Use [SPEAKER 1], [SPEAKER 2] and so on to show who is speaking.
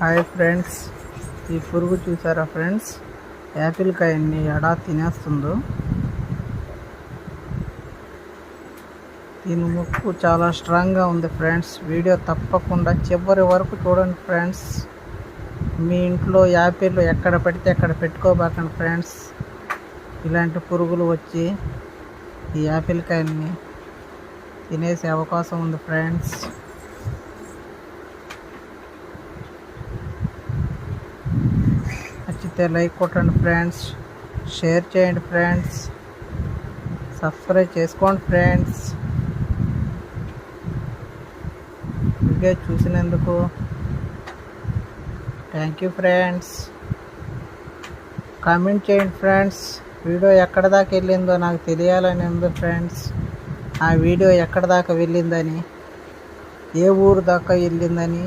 [SPEAKER 1] Hi friends, ఈ పురుగు చూసారా ఫ్రెండ్స్? యాపిల్ కాయన్ని ఎలా తినేస్తుందో. దీని ముక్కు చాలా స్ట్రాంగ్గా ఉంది ఫ్రెండ్స్. వీడియో తప్పకుండా చివరి వరకు చూడండి ఫ్రెండ్స్. మీ ఇంట్లో యాపిల్ ఎక్కడ పడితే అక్కడ పెట్టుకోబాకండి ఫ్రెండ్స్. ఇలాంటి పురుగులు వచ్చి ఈ యాపిల్ కాయల్ని తినేసే అవకాశం ఉంది ఫ్రెండ్స్. నచ్చితే లైక్ కొట్టండి ఫ్రెండ్స్, షేర్ చేయండి ఫ్రెండ్స్, సబ్స్క్రైబ్ చేసుకోండి ఫ్రెండ్స్. వీడియో చూసినందుకు థ్యాంక్ యూ ఫ్రెండ్స్. కామెంట్ చేయండి ఫ్రెండ్స్. వీడియో ఎక్కడ దాకా వెళ్ళిందో నాకు తెలియాలని ఉంది ఫ్రెండ్స్. ఆ వీడియో ఎక్కడ దాకా వెళ్ళిందని, ఏ ఊరు దాకా వెళ్ళిందని